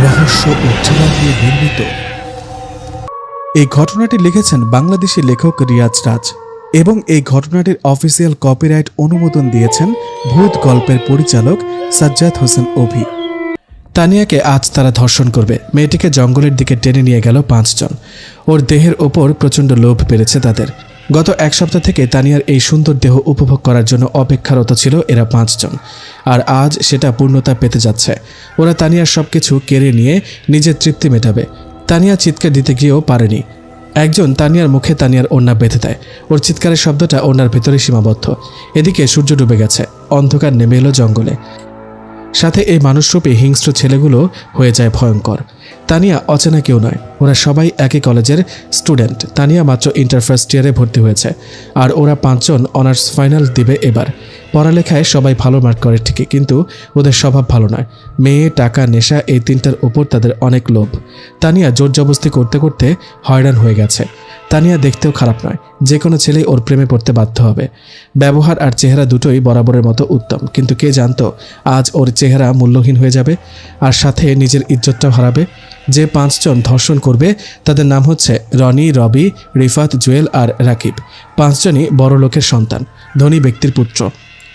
রহস্য ও থ্রিলার নিয়ে নির্মিত। এই ঘটনাটি লিখেছেন বাংলাদেশি লেখক রিয়াজ রাজ এবং এই ঘটনাটির অফিসিয়াল কপিরাইট অনুমোদন দিয়েছেন ভূত গল্পের পরিচালক সাজ্জাদ হোসেন অভি। তানিয়াকে আজ তারা ধর্ষণ করবে। মেয়েটিকে জঙ্গলের দিকে টেনে নিয়ে গেল 5 জন। ওর দেহের ওপর প্রচণ্ড লোভ বেড়েছে তাদের। গত 1 সপ্তাহ থেকে তানিয়ার এই সুন্দর দেহ উপভোগ করার জন্য অপেক্ষারত ছিল এরা 5 জন, আর আজ সেটা পূর্ণতা পেতে যাচ্ছে। ওরা তানিয়ার সবকিছু কেড়ে নিয়ে নিজের তৃপ্তি মেটাবে। তানিয়া চিৎকার দিতে গিয়েও পারেনি। একজন তানিয়ার মুখে তানিয়ার ওড়না বেঁধে দেয়। ওর চিৎকারের শব্দটা ওড়নার ভেতরে সীমাবদ্ধ। এদিকে সূর্য ডুবে গেছে, অন্ধকার নেমে এলো জঙ্গলে। সাথে এই মানুষরূপী হিংস্র ছেলেগুলো হয়ে যায় ভয়ঙ্কর। তানিয়া অচেনা কেউ নয়, ওরা সবাই একই কলেজের স্টুডেন্ট। তানিয়া মাত্র ইন্টার ফার্স্ট ইয়ারে ভর্তি হয়েছে, আর ওরা 5 জন অনার্স ফাইনাল দিবে এবার। পড়ালেখায় সবাই ভালো মার্ক করে ঠিকই, কিন্তু ওদের স্বভাব ভালো নয়। মেয়ে, টাকা, নেশা, এই 3টার উপর তাদের অনেক লোভ। তানিয়া জোর জবরদস্তি করতে করতে হয়রান হয়ে গেছে। তানিয়া দেখতেও খারাপ নয়, যে কোনো ছেলেই ওর প্রেমে পড়তে বাধ্য হবে। ব্যবহার আর চেহারা দুটোই বরাবরের মতো উত্তম, কিন্তু কে জানতো আজ ওর চেহারা মূল্যহীন হয়ে যাবে, আর সাথে নিজের ইজ্জতটাও হারাবে। যে 5 জন ধর্ষণ করবে তাদের নাম হচ্ছে রনি, রবি, রিফাত, জুয়েল আর রাকিব। 5 জনই বড় লোকের সন্তান, ধনী ব্যক্তির পুত্র।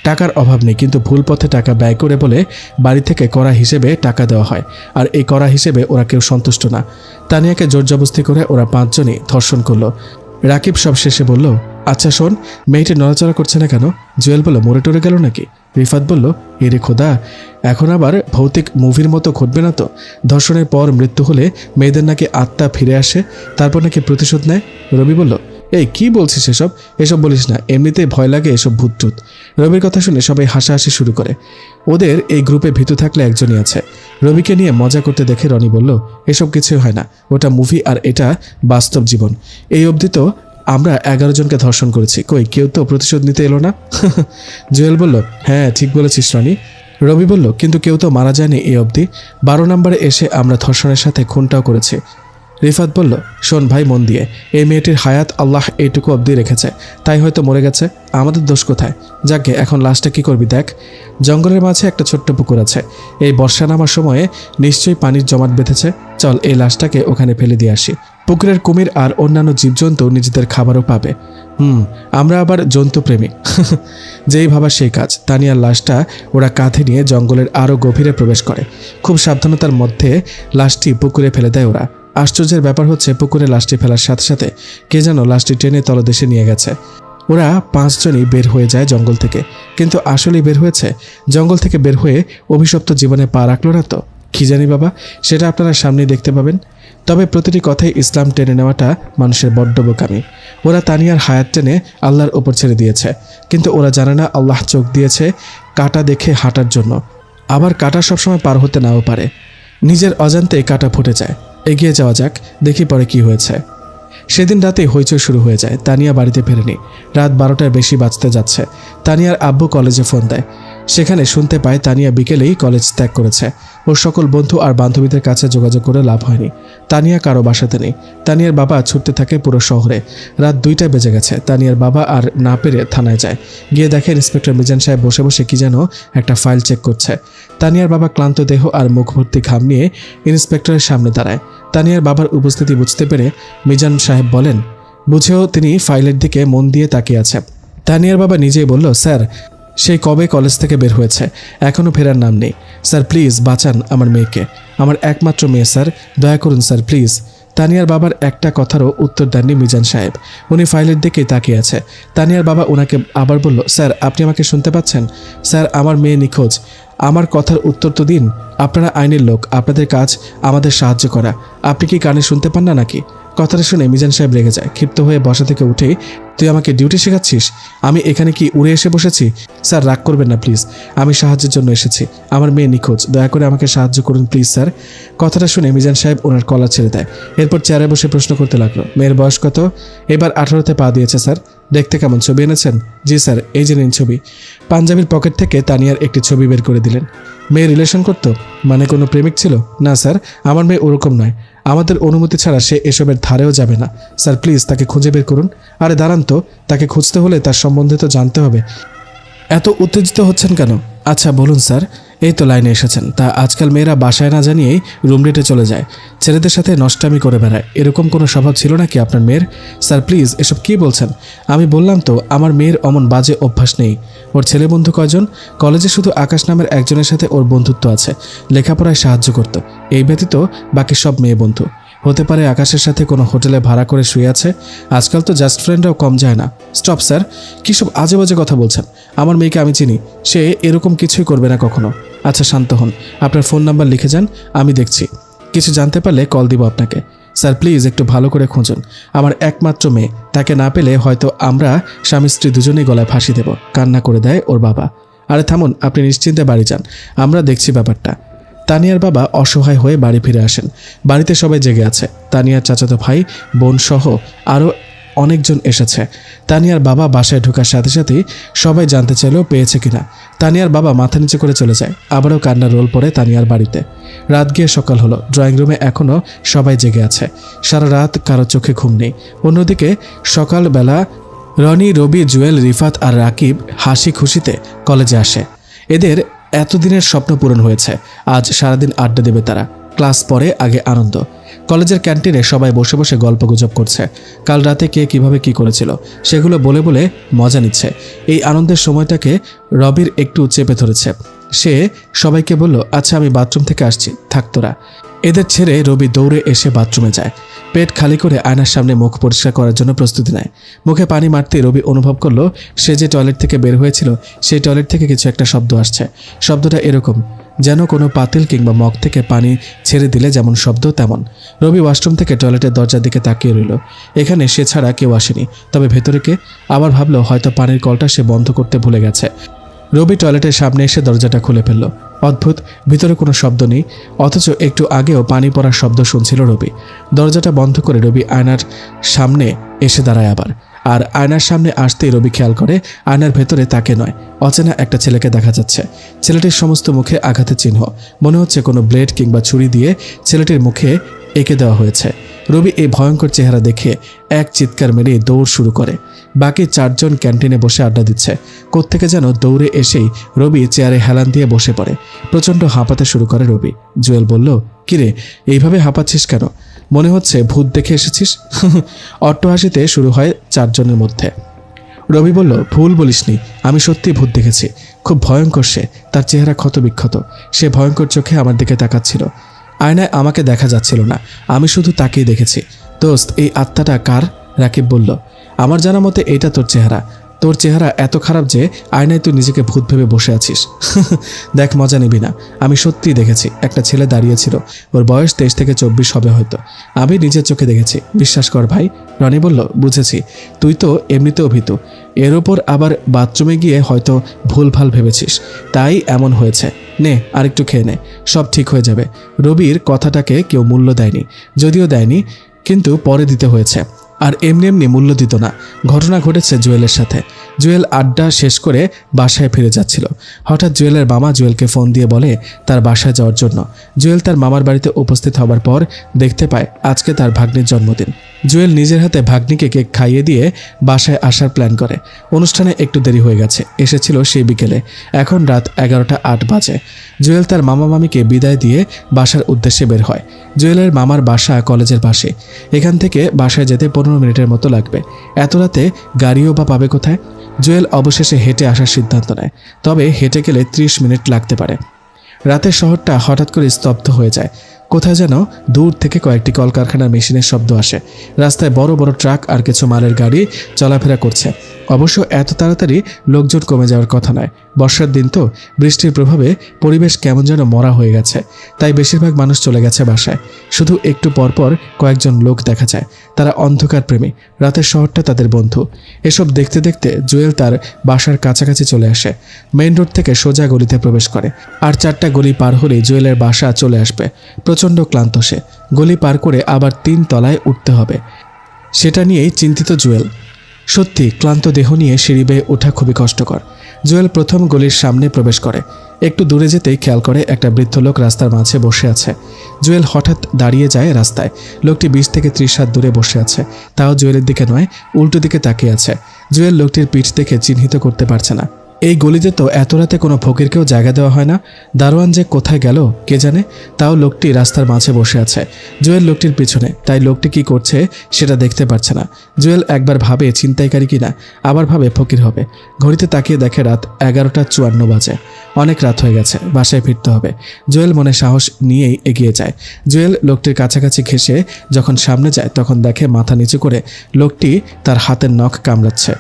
টাকার অভাব নেই, কিন্তু ভুল পথে টাকা ব্যয় করে বলে বাড়ি থেকে কড়া হিসেবে টাকা দেওয়া হয়, আর এই কড়া হিসেবে ওরা কেউ সন্তুষ্ট না। তানিয়াকে জোর জবরদস্তি করে ওরা 5 জনই ধর্ষণ করলো। রাকিব সব শেষে বলল, আচ্ছা শোন, মেয়েটি নড়াচড়া করছে না কেন? জুয়েল বলল, মরে টরে গেল নাকি? রিফাত বলল, এরে খোদা, এখন আবার ভৌতিক মুভির মতো ঘটবে না তো? ধর্ষণের পর মৃত্যু হলে মেয়েদের নাকি আত্মা ফিরে আসে, তারপর নাকি প্রতিশোধ নেয়। রবি বলল, এই কি বলছিস এসব বলিস না, এমনিতেই ভয় লাগে এসব ভূতটুত। রবির কথা শুনে সবাই হাসাহাসি শুরু করে। ওদের এই গ্রুপে ভীতু থাকলে একজনই আছে। রবিকে নিয়ে মজা করতে দেখে রনি বলল, এসব কিছুই হয় না, ওটা মুভি আর এটা বাস্তব জীবন। এই অবধি তো আমরা 11 জনকে ধর্ষণ করেছি, কই কেউ তো প্রতিশোধ নিতে এলো না। জুয়েল বলল, হ্যাঁ ঠিক বলেছিস রনি। রবি বলল, কিন্তু কেউ তো মারা যায়নি এই অবধি। 12 নম্বরে এসে আমরা ধর্ষণের সাথে খুনটাও করেছি। রিফাত বলল, শোন ভাই মন দিয়ে, এই মেয়েটির হায়াত আল্লাহ এইটুকু অবধি রেখেছে, তাই হয়তো মরে গেছে। আমাদের দোষ কোথায়? যাকে এখন লাশটা কি করবি দেখ। জঙ্গলের মাঝে একটা ছোট্ট পুকুর আছে, এই বর্ষা নামার সময়ে নিশ্চয়ই পানির জমাট বেঁধেছে। চল এই লাশটাকে ওখানে ফেলে দিয়ে আসি। পুকুরের কুমির আর অন্যান্য জীবজন্তু নিজেদের খাবারও পাবে। আমরা আবার জন্তু প্রেমী। যেই ভাবা সেই কাজ। তানিয়ার লাশটা ওরা কাঁধে নিয়ে জঙ্গলের আরও গভীরে প্রবেশ করে। খুব সাবধানতার মধ্যে লাশটি পুকুরে ফেলে দেয় ওরা। আশ্চর্যের ব্যাপার হচ্ছে, পুকুরে লাশটি ফেলার সাথে সাথে কে যেন লাশটি টেনে তলদেশে নিয়ে গেছে। ওরা 5 জনই বের হয়ে যায় জঙ্গল থেকে, কিন্তু আসলেই বের হয়েছে? জঙ্গল থেকে বের হয়ে অভিশপ্ত জীবনে পা রাখলো না তো? কি জানি বাবা, সেটা আপনারা সামনেই দেখতে পাবেন। তবে প্রতিটি কথাই ইসলাম টেনে নেওয়াটা মানুষের বড্ড বোকামি। ওরা তানিয়ার হায়াত টেনে আল্লাহর ওপর ছেড়ে দিয়েছে, কিন্তু ওরা জানে না আল্লাহ চোখ দিয়েছে কাঁটা দেখে হাঁটার জন্য। আবার কাঁটা সবসময় পার হতে নাও পারে। নিজের অজান্তেই কাঁটা ফুটে যায়। এগিয়ে যাওয়া যাক, দেখি পরে কি হয়েছে। সেদিন রাতেই হইচই শুরু হয়ে যায়। তানিয়া বাড়িতে ফেরেনি। রাত 12টার বেশি বাজতে যাচ্ছে। তানিয়ার আব্বু কলেজে ফোন দেয়। সেখানে শুনতে পায় তানিয়া বিকেলেই কলেজ ত্যাগ করেছে। ওর সকল বন্ধু আর বান্ধবীদের কাছে যোগাযোগ করে লাভ হয়নি। তানিয়া কারো বাসাতে নেই। তানিয়ার বাবা ছুটতে থাকে পুরো শহরে। রাত 2টা বেজে গেছে। তানিয়ার বাবা আর না পেরে থানায় যায়। গিয়ে দেখে ইন্সপেক্টর মিজান সাহেব বসে বসে কি যেন একটা ফাইল চেক করছে। তানিয়ার বাবা ক্লান্ত দেহ আর মুখ ভর্তি ঘাম নিয়ে ইন্সপেক্টরের সামনে দাঁড়ায়। তানিয়ার বাবার উপস্থিতি বুঝতে পেরে মিজান সাহেব বলেন, বুঝেও তিনি ফাইলের দিকে মন দিয়ে তাকিয়ে আছে। তানিয়ার বাবা নিজেই বলল, স্যার সেই কবে কলেজ থেকে বের হয়েছে, এখনও ফেরার নাম নেই। স্যার প্লিজ বাঁচান আমার মেয়েকে, আমার একমাত্র মেয়ে স্যার, দয়া করুন স্যার প্লিজ। তানিয়ার বাবার একটা কথারও উত্তর দেননি মিজান সাহেব। উনি ফাইলের দিকেই তাকিয়ে আছে। তানিয়ার বাবা ওনাকে আবার বলল, স্যার আপনি আমাকে শুনতে পাচ্ছেন? স্যার আমার মেয়ে নিখোঁজ, আমার কথার উত্তর তো দিন। আপনারা আইনের লোক, আপনাদের কাজ আমাদের সাহায্য করা। আপনি কি কানে শুনতে পান না নাকি? কথাটা শুনে মিজান সাহেব রেগে যায়। ক্ষিপ্ত হয়ে বসা থেকে উঠে, তুই আমাকে ডিউটি শেখাচ্ছিস? আমি এখানে কি উড়ে এসে বসেছি? স্যার রাগ করবেন না প্লিজ, আমি সাহায্যের জন্য এসেছি। আমার মেয়ে নিখোঁজ, দয়া করে আমাকে সাহায্য করুন প্লিজ স্যার। কথাটা শুনে মিজান সাহেব ওনার কলার ছেড়ে দেয়। এরপর চেয়ারে বসে প্রশ্ন করতে লাগলো, মেয়ের বয়স কত? এবার 18তে পা দিয়েছে স্যার। দেখতে কেমন? ছবি এনেছেন? জি স্যার, এই যে নিন ছবি। পাঞ্জাবির পকেট থেকে তানিয়ার একটি ছবি বের করে দিলেন। মেয়ে রিলেশন করতো? মানে কোনো প্রেমিক ছিল? না স্যার, আমার মেয়ে ওরকম নয়। আমাদের অনুমতি ছাড়া সে এসবের ধারেও যাবে না। স্যার প্লিজ তাকে খুঁজে বের করুন। আরে দাঁড়ান তো, তাকে খুঁজতে হলে তার সম্বন্ধে তো জানতে হবে। এত উত্তেজিত হচ্ছেন কেন? আচ্ছা বলুন স্যার, এই তো লাইনে এসেছেন। তা আজকাল মেয়েরা বাসায় না জানিয়েই রুম ডেটে চলে যায়, ছেলেদের সাথে নষ্টামি করে বেড়ায়, এরকম কোনো স্বভাব ছিল নাকি আপনার মেয়ের? স্যার প্লিজ এসব কী বলছেন? আমি বললাম তো আমার মেয়ের অমন বাজে অভ্যাস নেই। ওর ছেলে বন্ধু কয়জন? কলেজে শুধু আকাশ নামের একজনের সাথে ওর বন্ধুত্ব আছে, লেখাপড়ায় সাহায্য করত। এই ব্যতীত বাকি সব মেয়ে বন্ধু। হতে পারে আকাশের সাথে কোনো হোটেলে ভাড়া করে শুয়ে আছে। আজকাল তো জাস্ট ফ্রেন্ডরাও কম যায় না। স্টপ স্যার, কী সব আজে বাজে কথা বলছেন? আমার মেয়েকে আমি চিনি, সে এরকম কিছুই করবে না কখনো। আচ্ছা শান্ত হন, আপনার ফোন নাম্বার লিখে যান, আমি দেখছি। কিছু জানতে পারলে কল দিব আপনাকে। স্যার প্লিজ একটু ভালো করে খুঁজুন, আমার একমাত্র মেয়ে, তাকে না পেলে হয়তো আমরা স্বামী স্ত্রী দুজনেই গলায় ফাঁসি দেব। কান্না করে দেয় ওর বাবা। আরে থামুন, আপনি নিশ্চিন্তে বাড়ি যান, আমরা দেখছি ব্যাপারটা। তানিয়ার বাবা অসহায় হয়ে বাড়ি ফিরে আসেন। বাড়িতে সবাই জেগে আছে। তানিয়ার চাচাতো ভাই বোন সহ আরও অনেকজন এসেছে। তানিয়ার বাবা বাসায় ঢোকার সাথে সাথেই সবাই জানতে চাইলেও পেয়েছে কিনা। তানিয়ার বাবা মাথা নিচে করে চলে যায়। আবারও কান্নার রোল পড়ে তানিয়ার বাড়িতে। রাত গিয়ে সকাল হলো। ড্রয়িং রুমে এখনও সবাই জেগে আছে। সারা রাত কারো চোখে ঘুম নেই। অন্যদিকে সকালবেলা রনি, রবি, জুয়েল, রিফাত আর রাকিব হাসি খুশিতে কলেজে আসে। এদের এতদিনের স্বপ্ন পূরণ হয়েছে। আজ সারাদিন আড্ডা দেবে তারা। ক্লাস পরে আগে আনন্দ। কলেজের ক্যান্টিনে সবাই বসে বসে গল্পগুজব করছে। কাল রাতে কে কিভাবে কি করেছিল সেগুলো বলে বলে মজা নিচ্ছে। এই আনন্দের সময়টাকে রবির একটু চেপে ধরেছে। সে সবাইকে বলল, আচ্ছা আমি বাথরুম থেকে আসছি, থাক তোরা। এদের ছেড়ে রবি দৌড়ে এসে বাথরুমে যায়। পেট খালি করে আয়নার সামনে মুখ পরিষ্কার করার জন্য প্রস্তুতি নেয়। মুখে পানি মারতে রবি অনুভব করলো সে যে টয়লেট থেকে বের হয়েছিল সেই টয়লেট থেকে কিছু একটা শব্দ আসছে। শব্দটা এরকম যেন কোনো পাতিল কিংবা মগ থেকে পানি ছেড়ে দিলে যেমন শব্দ তেমন। রবি ওয়াশরুম থেকে টয়লেটের দরজার দিকে তাকিয়ে রইল। এখানে সে ছাড়া কেউ আসেনি। তবে ভেতরে কে? আবার ভাবলো হয়তো পানির কলটা সে বন্ধ করতে ভুলে গেছে। রবি টয়লেটের সামনে এসে দরজাটা খুলে ফেলল। অদ্ভুত, ভিতরে কোনো শব্দ নেই, অথচ একটু আগেও পানি পড়ার শব্দ শুনছিল রবি। দরজাটা বন্ধ করে রবি আয়নার সামনে এসে দাঁড়ায় আবার। আর আয়নার সামনে আসতেই রবি খেয়াল করে আয়নার ভেতরে তাকে নয়, অচেনা একটা ছেলেকে দেখা যাচ্ছে। ছেলেটির সমস্ত মুখে আঘাতের চিহ্ন, মনে হচ্ছে কোনো ব্লেড কিংবা ছুরি দিয়ে ছেলেটির মুখে এঁকে দেওয়া হয়েছে। রবি এই ভয়ঙ্কর চেহারা দেখে এক চিৎকার মেরে দৌড় শুরু করে। বাকি চারজন ক্যান্টিনে বসে আড্ডা দিচ্ছে। কোত্থেকে যেন দৌড়ে এসেই রবি চেয়ারে হেলান দিয়ে বসে পড়ে। প্রচণ্ড হাঁপাতে শুরু করে রবি। জুয়েল বলল, কিরে এইভাবে হাঁপাচ্ছিস কেন? মনে হচ্ছে ভূত দেখে এসেছিস। অট্টহাসিতে শুরু হয় চারজনের মধ্যে। রবি বলল, ভুল বলিসনি, আমি সত্যি ভূত দেখেছি। খুব ভয়ঙ্কর সে, তার চেহারা ক্ষতবিক্ষত। সে ভয়ঙ্কর চোখে আমার দিকে তাকাচ্ছিল। আয়নায় আমাকে দেখা যাচ্ছিল না, আমি শুধু তাকেই দেখেছি। দোস্ত, এই আত্মাটা কার? রাকিব বলল, আমার জানা মতে এটা তোর চেহারা। তোর চেহারা এত খারাপ যে আয়নায় তুই নিজেকে ভূত ভেবে বসে আছিস। দেখ, মজা নিবি না। আমি সত্যিই দেখেছি, একটা ছেলে দাঁড়িয়েছিল, ওর বয়স 23 থেকে 24 হবে হয়তো। আমি নিজের চোখে দেখেছি, বিশ্বাস কর ভাই। রনি বলল, বুঝেছি, তুই তো এমনিতেও ভীতু, এর ওপর আবার বাথরুমে গিয়ে হয়তো ভুলভাল ভেবেছিস, তাই এমন হয়েছে। নে আরেকটু খেয়ে নে, সব ঠিক হয়ে যাবে। রবির কথাটাকে কেউ মূল্য দেয়নি, যদিও দেয়নি কিন্তু পরে দিতে হয়েছে। আর এমনি এমনি মূল্য দিত না। ঘটনা ঘটেছে জুয়েলের সাথে। জুয়েল আড্ডা শেষ করে বাসায় ফিরে যাচ্ছিল। হঠাৎ জুয়েলের মামা জুয়েলকে ফোন দিয়ে বলে তার বাসায় যাওয়ার জন্য। জুয়েল তার মামার বাড়িতে উপস্থিত হবার পর দেখতে পায় আজকে তার ভাগ্নির জন্মদিন। জুয়েল নিজের হাতে ভাগ্নিকে কেক খাইয়ে দিয়ে বাসায় আসার প্ল্যান করে। অনুষ্ঠানে একটু দেরি হয়ে গেছে, এসেছিল সেই বিকেলে। এখন রাত 11:08 বাজে। জুয়েল তার মামা মামিকে বিদায় দিয়ে বাসার উদ্দেশ্যে বের হয়। জুয়েলের মামার বাসা কলেজের পাশে। এখান থেকে বাসায় যেতে 15 মিনিটের মতো লাগবে। এত রাতে গাড়িও বা পাবে কোথায়? জুয়েল অবশেষে হেঁটে আসার সিদ্ধান্ত নেয়, তবে হেঁটে গেলে 30 মিনিট লাগতে পারে। রাতের শহরটা হঠাৎ করে স্তব্ধ হয়ে যায়। কোথায় যেন দূর থেকে কয়েকটি কলকারখানার মেশিনের শব্দ আসে। রাস্তায় বড় বড় ট্রাক আর কিছু মালের গাড়ি চলাফেরা করছে। অবশ্য এত তাড়াতাড়ি লোকজন কমে যাওয়ার কথা নয়। বর্ষার দিন তো, বৃষ্টির প্রভাবে পরিবেশ কেমন যেন মরা হয়ে গেছে। তাই বেশিরভাগ মানুষ চলে গেছে বাসায়। শুধু একটু পরপর কয়েকজন লোক দেখা যায়। তারা অন্ধকার প্রেমী, রাতের শহরটা তাদের বন্ধু। এসব দেখতে দেখতে জুয়েল তার বাসার কাছাকাছি চলে আসে। মেইন রোড থেকে সোজা গলিতে প্রবেশ করে। আর 4টা গলি পার হলেই জুয়েলের বাসা চলে আসবে। প্রচণ্ড ক্লান্ত সে। গলি পার করে আবার 3 তলায় উঠতে হবে, সেটা নিয়েই চিন্তিত জুয়েল। সত্যি ক্লান্ত দেহ নিয়ে সিঁড়ি বেয়ে ওঠা খুবই কষ্টকর। জুয়েল প্রথম গলির সামনে প্রবেশ করে। একটু দূরে যেতেই খেয়াল করে একটা বৃদ্ধ লোক রাস্তার মাঝে বসে আছে। জুয়েল হঠাৎ দাঁড়িয়ে যায় রাস্তায়। লোকটি 20 থেকে 30 হাত দূরে বসে আছে, তাও জুয়েলের দিকে নয়, উল্টো দিকে তাকিয়ে আছে। জুয়েল লোকটির পিঠ দেখে চিহ্নিত করতে পারছে না। এই গলিতে তো এত রাতে কোনো ফকিরকেও জায়গা দেওয়া হয় না। দারোয়ান যে কোথায় গেল কে জানে। তাও লোকটি রাস্তার মাঝে বসে আছে, জুয়েল লোকটির পিছনে, তাই লোকটি কি করছে সেটা দেখতে পারছে না। জুয়েল একবার ভাবে ছিনতাইকারী কিনা, আবার ভাবে ফকির হবে। ঘড়িতে তাকিয়ে দেখে রাত 11:54 বাজে। অনেক রাত হয়ে গেছে, বাসায় ফিরতে হবে। জুয়েল মনে সাহস নিয়েই এগিয়ে যায়। জুয়েল লোকটির কাছাকাছি ঘেঁষে যখন সামনে যায় তখন দেখে মাথা নিচু করে লোকটি তার হাতের নখ কামড়াচ্ছে।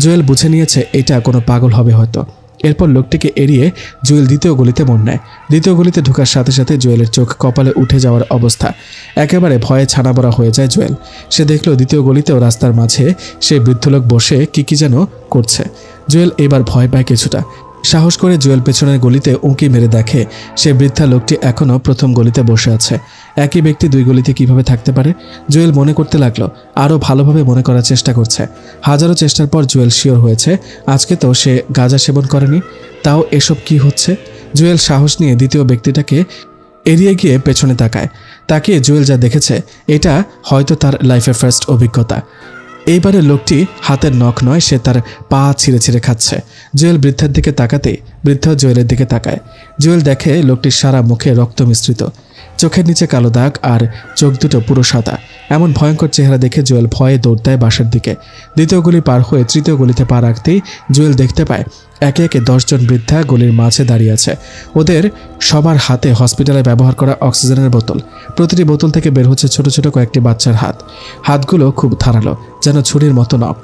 জুয়েল বুঝে নিয়েছে এটা কোনো পাগল হবে হয়তো। এরপর লোকটিকে এড়িয়ে জুয়েল দ্বিতীয় গলিতে মোড় নেয়। দ্বিতীয় গলিতে ঢোকার সাথে সাথে জুয়েলের চোখ কপালে উঠে যাওয়ার অবস্থা। একেবারে ভয়ে ছানাবড়া হয়ে যায় জুয়েল। সে দেখল দ্বিতীয় গলিতেও রাস্তার মাঝে সেই বৃদ্ধ লোক বসে কি যেন করছে। জুয়েল এবার ভয় পায় কিছুটা। সাহস করে জুয়েল পেছনের গলিতে উঁকি মেরে দেখে সে বৃদ্ধা লোকটি এখনও প্রথম গলিতে বসে আছে। একই ব্যক্তি দুই গলিতে কিভাবে থাকতে পারে? জুয়েল মনে করতে লাগলো, আরও ভালোভাবে মনে করার চেষ্টা করছে। হাজারো চেষ্টার পর জুয়েল শিওর হয়েছে আজকে তো সে গাঁজা সেবন করেনি। তাও এসব কি হচ্ছে? জুয়েল সাহস নিয়ে দ্বিতীয় ব্যক্তিটাকে এড়িয়ে গিয়ে পেছনে তাকিয়ে জুয়েল যা দেখেছে এটা হয়তো তার লাইফের ফার্স্ট অভিজ্ঞতা। এইবারে লোকটি হাতের নখ নয়, সে তার পা ছিঁড়ে ছিঁড়ে খাচ্ছে। জুয়েল বৃদ্ধার দিকে তাকাতেই বৃদ্ধ জুয়েলের দিকে তাকায়। জুয়েল দেখে লোকটির সারা মুখে রক্ত মিশ্রিত, চোখের নিচে কালো দাগ আর চোখ দুটো পুরো সাদা। এমন ভয়ঙ্কর চেহারা দেখে জুয়েল ভয়ে দৌড় দেয় বাসার দিকে। দ্বিতীয় গলি পার হয়ে তৃতীয় গলিতে পা রাখতেই জুয়েল দেখতে পায় একে একে 10 জন বৃদ্ধা গলির মাঝে দাঁড়িয়ে আছে। ওদের সবার হাতে হসপিটালে ব্যবহার করা অক্সিজেনের বোতল। প্রতিটি বোতল থেকে বের হচ্ছে ছোট ছোট কয়েকটি বাচ্চার হাত। হাতগুলো খুব ধারালো, যেন ছুরির মতো নখ।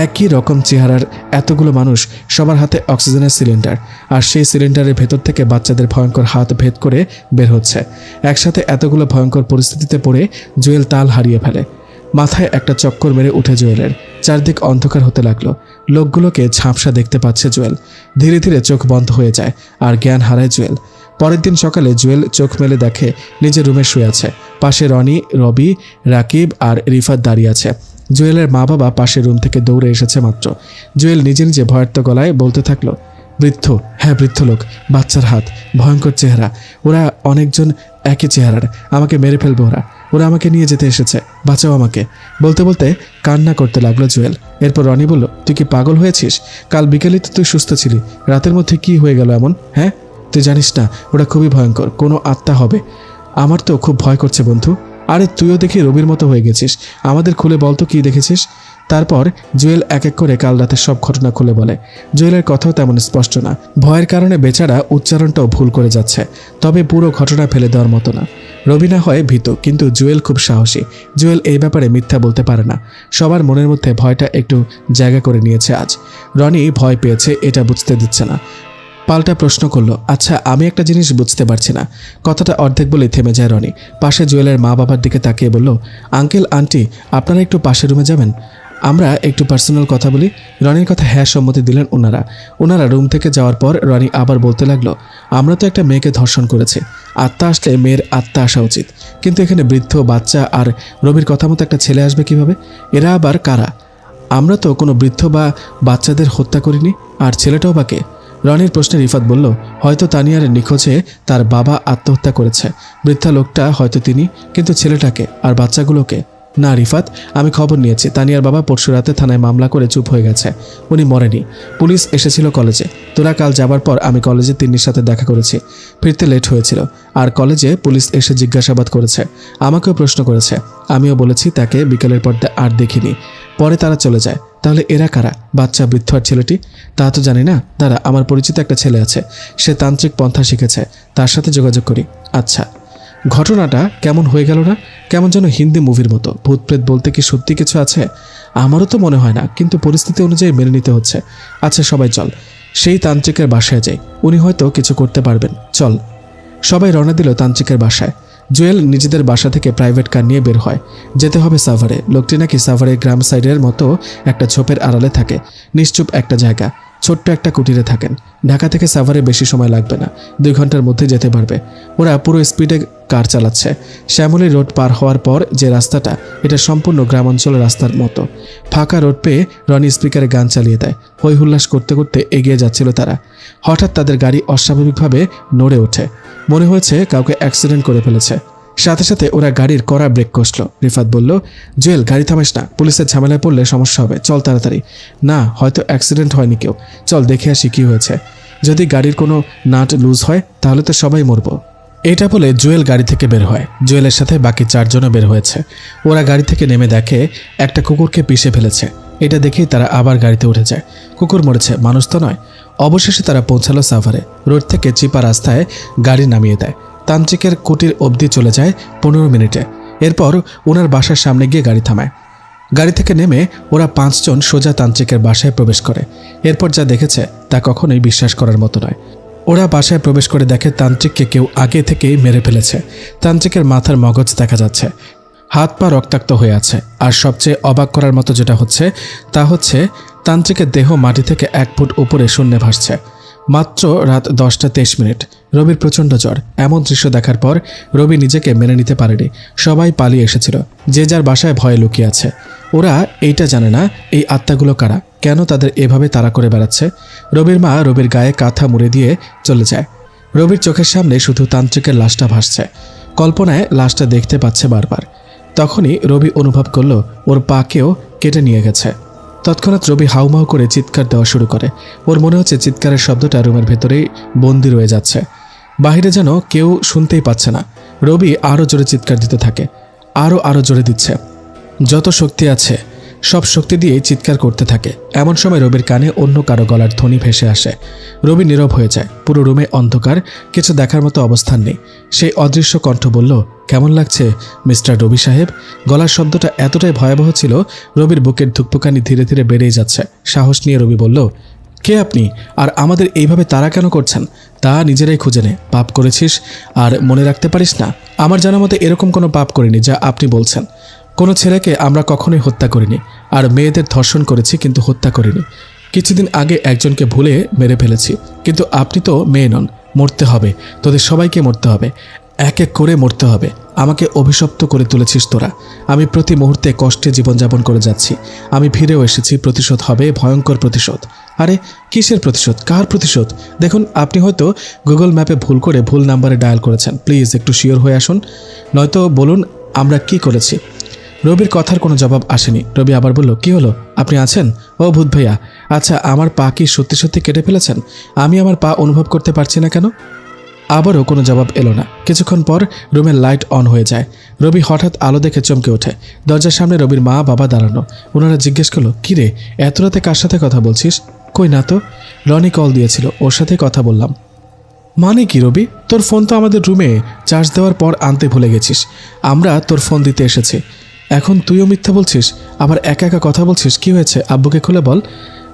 একই রকম চেহারার এতগুলো মানুষ, সবার হাতে অক্সিজেনের সিলিন্ডার, আর সেই সিলিন্ডারের ভেতর থেকে বাচ্চাদের ভয়ঙ্কর হাত ভেদ করে বের হচ্ছে। একসাথে এতগুলো ভয়ঙ্কর পরিস্থিতিতে পড়ে জুয়েল তাল হারিয়ে ফেলে। মাথায় একটা চক্কর মেরে উঠে জুয়েলের। চারদিক অন্ধকার হতে লাগলো। লোকগুলোকে ঝাপসা দেখতে পাচ্ছে জুয়েল। ধীরে ধীরে চোখ বন্ধ হয়ে যায় আর জ্ঞান হারায় জুয়েল। পরের দিন সকালে জুয়েল চোখ মেলে দেখে নিজের রুমে শুয়ে আছে। পাশে রনি, রবি, রাকিব আর রিফাত দাঁড়িয়ে আছে। জুয়েলের মা বাবা পাশের রুম থেকে দৌড়ে এসেছে মাত্র। জুয়েল নিজে নিজে ভয়ার্ত গলায় বলতে থাকলো, বৃদ্ধ, হ্যাঁ বৃদ্ধ লোক, বাচ্চার হাত, ভয়ঙ্কর চেহারা। ওরা অনেকজন একই চেহারার, আমাকে মেরে ফেলবে ওরা আমাকে নিয়ে যেতে এসেছে, বাঁচাও আমাকে। বলতে বলতে কান্না করতে লাগলো জুয়েল। এরপর রনি বলল, তুই কি পাগল হয়েছিস? কাল বিকেলে তো তুই সুস্থ ছিলি, রাতের মধ্যে কি হয়ে গেল এমন? হ্যাঁ, তুই জানিস না ওরা খুবই ভয়ঙ্কর, কোনো আত্মা হবে। আমার তো খুব ভয় করছে বন্ধু। আরে তুইও দেখি রবির মতো হয়ে গেছিস, আমাদের খুলে বল তো কি দেখেছিস। তারপর জুয়েল এক এক করে কাল রাতের সব ঘটনা খুলে বলে। জুয়েলের কথাও তেমন স্পষ্ট না, ভয়ের কারণে বেচারা উচ্চারণটাও ভুল করে যাচ্ছে। তবে পুরো ঘটনা ফেলে দেওয়ার মতো না। রবি না হয় ভীত, কিন্তু জুয়েল খুব সাহসী। জুয়েল এই ব্যাপারে মিথ্যা বলতে পারে না। সবার মনের মধ্যে ভয়টা একটু জায়গা করে নিয়েছে আজ। রনি ভয় পেয়েছে, এটা বুঝতে দিচ্ছে না। পাল্টা প্রশ্ন করলো, আচ্ছা আমি একটা জিনিস বুঝতে পারছি না। কথাটা অর্ধেক বলে থেমে যায় রনি। পাশে জুয়েলের মা বাবার দিকে তাকিয়ে বলল, আঙ্কেল আন্টি, আপনারা একটু পাশের রুমে যাবেন, আমরা একটু পার্সোনাল কথা বলি। রনির কথা হ্যাঁ সম্মতি দিলেন ওনারা রুম থেকে যাওয়ার পর রনি আবার বলতে লাগলো, আমরা তো একটা মেয়েকে ধর্ষণ করেছি, আত্মা আসলে মেয়ের আত্মা আসা উচিত, কিন্তু এখানে বৃদ্ধ, বাচ্চা আর রবির কথা মতো একটা ছেলে আসবে কিভাবে? এরা আবার কারা? আমরা তো কোনো বৃদ্ধ বা বাচ্চাদের হত্যা করিনি, আর ছেলেটাও বা কে? রনির প্রশ্নে রিফাত বলল, হয়তো তানিয়ার নিখোঁজে তার বাবা আত্মহত্যা করেছে। বৃদ্ধা লোকটা হয়তো তিনি, কিন্তু ছেলেটাকে আর বাচ্চাগুলোকে? না রিফাত, আমি খবর নিয়েছি, তানিয়ার বাবা পরশু রাতে থানায় মামলা করে চুপ হয়ে গেছে, উনি মরেনি। পুলিশ এসেছিল কলেজে, তোরা কাল যাবার পর আমি কলেজে তিন্নির সাথে দেখা করেছি। ফিরতে লেট হয়েছিল, আর কলেজে পুলিশ এসে জিজ্ঞাসাবাদ করেছে, আমাকেও প্রশ্ন করেছে। আমিও বলেছি তাকে বিকেলের পর আর দেখিনি। পরে তারা চলে যায়। তাহলে এরা কারা? বাচ্চা, বৃদ্ধ আর ছেলেটি? তা তো জানি না। দাঁড়া, আমার পরিচিত একটা ছেলে আছে, সে তান্ত্রিক পন্থা শিখেছে, তার সাথে যোগাযোগ করি। আচ্ছা, ঘটনাটা কেমন হয়ে গেল না? কেমন যেন হিন্দি মুভির মতো। ভূত প্রেত বলতে কি সত্যি কিছু আছে? আমারও তো মনে হয় না, কিন্তু পরিস্থিতি অনুযায়ী মেনে নিতে হচ্ছে। আচ্ছা সবাই চল, সেই তান্ত্রিকের বাসায় যাই, উনি হয়তো কিছু করতে পারবেন, চল। সবাই রওনা দিল তান্ত্রিকের বাসায়। জুয়েল নিজেদের বাসা থেকে প্রাইভেট কার নিয়ে বের হয়। যেতে হবে সাভারে। লোকটি নাকি সাভারের গ্রাম সাইডের মতো একটা ঝোপের আড়ালে থাকে, নিশ্চুপ একটা জায়গা, ছোট্ট একটা কুটিরে থাকেন। ঢাকা থেকে সাভারে বেশি সময় লাগবে না, 2 ঘন্টার মধ্যে যেতে পারবে। ওরা পুরো স্পিডে কার চালাচ্ছে। শ্যামলী রোড পার হওয়ার পর যে রাস্তাটা, এটা সম্পূর্ণ গ্রামাঞ্চলের রাস্তার মতো। ফাঁকা রোড পেয়ে রনি স্পিকারে গান চালিয়ে দেয়। হই হুল্লাস করতে করতে এগিয়ে যাচ্ছিল তারা। হঠাৎ তাদের গাড়ি অস্বাভাবিকভাবে নড়ে ওঠে। মনে হয়েছে কাউকে অ্যাক্সিডেন্ট করে ফেলেছে। সাথে সাথে ওরা গাড়ির কড়া ব্রেক কষল। রিফাত বলল, জুয়েল গাড়ি থামাস না, পুলিশের ঝামেলায় পড়লে সমস্যা হবে, চল তাড়াতাড়ি। না, হয়তো অ্যাক্সিডেন্ট হয়নি কেউ, চল দেখে আসি কি হয়েছে। যদি গাড়ির কোনো নাট লুজ হয় তাহলে তো সবাই মরবো। এটা বলে জুয়েল গাড়ি থেকে বের হয়। জুয়েলের সাথে বাকি 4 জনও বের হয়েছে। ওরা গাড়ি থেকে নেমে দেখে একটা কুকুরকে পিষে ফেলেছে। এটা দেখেই তারা আবার গাড়িতে উঠে যায়। কুকুর মরেছে, মানুষ তো নয়। অবশেষে তারা পৌঁছালো সাভারে। রোড থেকে চিপা রাস্তায় গাড়ি নামিয়ে দেয়। তান্ত্রিকের কুটির অবধি চলে যায় 15 মিনিটে। এরপর ওনার বাসার সামনে গিয়ে গাড়ি থামায়। গাড়ি থেকে নেমে ওরা 5 জন সোজা তান্ত্রিকের বাসায় প্রবেশ করে। এরপর যা দেখেছে তা কখনোই বিশ্বাস করার মতো নয়। ওরা বাসায় প্রবেশ করে দেখে তান্ত্রিককে কেউ আগে থেকেই মেরে ফেলেছে। তান্ত্রিকের মাথার মগজ দেখা যাচ্ছে, হাত পা রক্তাক্ত হয়ে আছে। আর সবচেয়ে অবাক করার মতো যেটা হচ্ছে তা হচ্ছে তান্ত্রিকের দেহ মাটি থেকে 1 ফুট উপরে শূন্যে ভাসছে। মাত্র রাত 10টা 23 মিনিট। রবির প্রচণ্ড জ্বর। এমন দৃশ্য দেখার পর রবি নিজেকে মেনে নিতে পারেনি। সবাই পালিয়ে এসেছিল, যে যার বাসায় ভয়ে লুকিয়ে আছে। ওরা এইটা জানে না এই আত্মাগুলো কারা, কেন তাদের এভাবে তাড়া করে বেড়াচ্ছে। রবির মা রবির গায়ে কাঁথা মুড়ে দিয়ে চলে যায়। রবির চোখের সামনে শুধু তান্ত্রিকের লাশটা ভাসছে। কল্পনায় লাশটা দেখতে পাচ্ছে বারবার। তখনই রবি অনুভব করলো ওর পাকেও কেটে নিয়ে গেছে। তৎক্ষণাৎ রবি হাউমাউ করে চিৎকার দেওয়া শুরু করে। ওর মনে হচ্ছে চিৎকারের শব্দটা রুমের ভেতরেই বন্দি রয়ে যাচ্ছে, বাহিরে যেন কেউ শুনতেই পাচ্ছে না। রবি আরও জোরে চিৎকার দিতে থাকে, আরও জোরে দিচ্ছে। যত শক্তি আছে সব শক্তি দিয়ে চিৎকার করতে থাকে। এমন সময় রবির কানে অন্য কারো গলার ধ্বনি ভেসে আসে। রবি নীরব হয়ে যায়। পুরো রুমে অন্ধকার, কিছু দেখার মতো অবস্থান নেই। সেই অদৃশ্য কণ্ঠ বলল, কেমন লাগছে মিস্টার রবি সাহেব? গলার শব্দটা এতটাই ভয়াবহ ছিল, রবির বুকের ধুকপুকানি ধীরে ধীরে বেড়েই যাচ্ছে। সাহস নিয়ে রবি বলল, কে আপনি? আর আমাদের এইভাবে তাড়া কেন করছেন? তা নিজেরাই খুঁজে নে। পাপ করেছিস আর মনে রাখতে পারিস না? আমার জানা মতে এরকম কোনো পাপ করিনি যা আপনি বলছেন। কোনো ছেলেকে আমরা কখনোই হত্যা করিনি, আর মেয়েদের ধর্ষণ করেছি কিন্তু হত্যা করিনি। কিছুদিন আগে একজনকে ভুলে মেরে ফেলেছি, কিন্তু আপনি তো মেয়ে নন। মরতে হবে, তোদের সবাইকে মরতে হবে, এক এক করে মরতে হবে। আমাকে অভিশপ্ত করে তুলেছিস তোরা। আমি প্রতি মুহূর্তে কষ্টে জীবনযাপন করে যাচ্ছি। আমি ফিরেও এসেছি, প্রতিশোধ হবে, ভয়ঙ্কর প্রতিশোধ। আরে কিসের প্রতিশোধ? কার প্রতিশোধ? দেখুন, আপনি হয়তো গুগল ম্যাপে ভুল করে ভুল নাম্বারে ডায়াল করেছেন। প্লিজ একটু শিওর হয়ে আসুন, নয়তো বলুন আমরা কি করেছি। রবির কথার কোনো জবাব আসেনি। রবি আবার বলল, কি হলো, আপনি আছেন? ও ভূত ভাইয়া, আচ্ছা আমার পা কি সত্যি সত্যি কেটে ফেলেছেন? আমি আমার পা অনুভব করতে পারছি না কেন? আবারও কোনো জবাব এলো না। কিছুক্ষণ পর রুমের লাইট অন হয়ে যায়। রবি হঠাৎ আলো দেখে চমকে ওঠে। দরজার সামনে রবির মা বাবা দাঁড়ানো। ওনারা জিজ্ঞেস করলো, কি রে, এত রাতে কার সাথে কথা বলছিস? কই না তো, রনি কল দিয়েছিল, ওর সাথে কথা বললাম। মানে কি রবি? তোর ফোন তো আমাদের রুমে চার্জ দেওয়ার পর আনতে ভুলে গেছিস। আমরা তোর ফোন দিতে এসেছি। এখন তুইও মিথ্যা বলছিস, আবার একা একা কথা বলছিস। কি হয়েছে, আব্বুকে খুলে বল।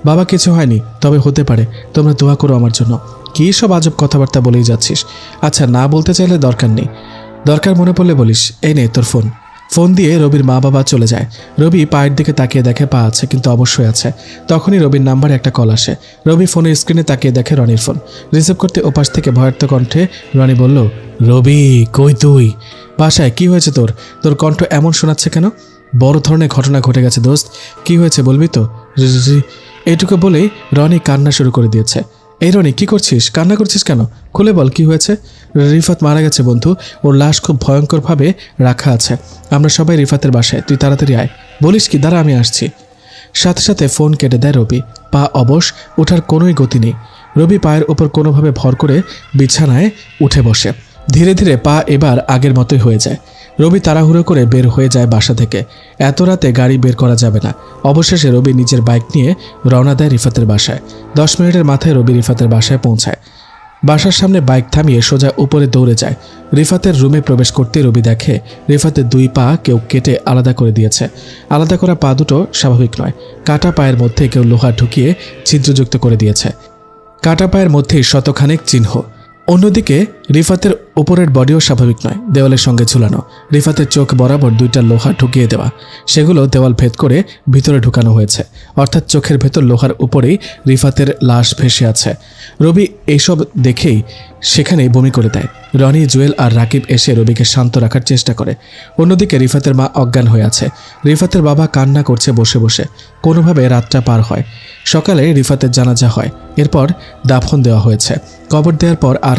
বাবা কিছু হয়নি, তবে হতে পারে। তোমরা দোয়া করো আমার জন্য। কী সব আজব কথাবার্তা বলেই যাচ্ছিস। আচ্ছা না বলতে চাইলে দরকার নেই, দরকার মনে পড়লে বলিস। এই নে তোর ফোন। ফোন দিয়ে রবির মা বাবা চলে যায়। রবি পায়ের দিকে তাকিয়ে দেখে পা আছে, কিন্তু অবশ্যই আছে। তখনই রবির নাম্বারে একটা কল আসে। রবি ফোনের স্ক্রিনে তাকিয়ে দেখে রনির ফোন। রিসিভ করতে ওপাশ থেকে ভয়ার্থ কণ্ঠে রনি বলল, রবি কই তুই? বাসায়। কি হয়েছে তোর? তোর কণ্ঠ এমন শোনাচ্ছে কেন? বড় ধরনের ঘটনা ঘটে গেছে দোস্ত। কি হয়েছে বলবি তো? এইটুকু বলেই রনি কান্না শুরু করে দিয়েছে। এই রনি, কি করছিস? কান্না করছিস কেন? খুলে বল, কি হয়েছে? রিফাত মারা গেছে বন্ধু। ওর লাশ খুব ভয়ঙ্করভাবে রাখা আছে। আমরা সবাই রিফাতের বাসায়, তুই তাড়াতাড়ি আয়। বলিস কি? দাঁড়া আমি আসছি। সাথে সাথে ফোন কেটে দেয় রবি। পা অবশ, ওঠার কোনোই গতি নেই। রবি পায়ের ওপর কোনোভাবে ভর করে বিছানায় উঠে বসে। ধীরে ধীরে পা এবার আগের মতোই হয়ে যায়। রবি তাড়াহুড়ো করে বের হয়ে যায় বাসা থেকে। এত রাতে গাড়ি বের করা যাবে না। অবশেষে রবি নিজের বাইক নিয়ে রওনা দেয় রিফাতের বাসায়। 10 মিনিটের মাথায় রবি রিফাতের বাসায় পৌঁছায়। বাসার সামনে বাইক থামিয়ে সোজা উপরে দৌড়ে যায়। রিফাতের রুমে প্রবেশ করতে রবি দেখে রিফাতের 2 পা কেউ কেটে আলাদা করে দিয়েছে। আলাদা করা পা দুটো স্বাভাবিক নয়। কাটা পায়ের মধ্যে কেউ লোহা ঢুকিয়ে ছিদ্রযুক্ত করে দিয়েছে। কাটা পায়ের মধ্যেই শতখানেক চিহ্ন। অন্যদিকে রিফাতের উপরের বডিও স্বাভাবিক নয়, দেওয়ালের সঙ্গে ঝুলানো। রিফাতের চোখ বরাবর 2টা লোহা ঢুকিয়ে দেওয়া, সেগুলো দেওয়াল ভেদ করে ভিতরে ঢুকানো হয়েছে। অর্থাৎ চোখের ভেতর লোহার উপরেই রিফাতের লাশ ভেসে আছে। রবি এইসব দেখেই সেখানেই বমি করে দেয়। রনি, জুয়েল আর রাকিব এসে রবিকে শান্ত রাখার চেষ্টা করে। অন্যদিকে রিফাতের মা অজ্ঞান হয়ে আছে। রিফাতের বাবা কান্না করছে বসে বসে। কোনোভাবে রাতটা পার হয়। সকালে রিফাতের জানাজা হয়। এরপর দাফন দেওয়া হয়েছে। কবর দেওয়ার পর আর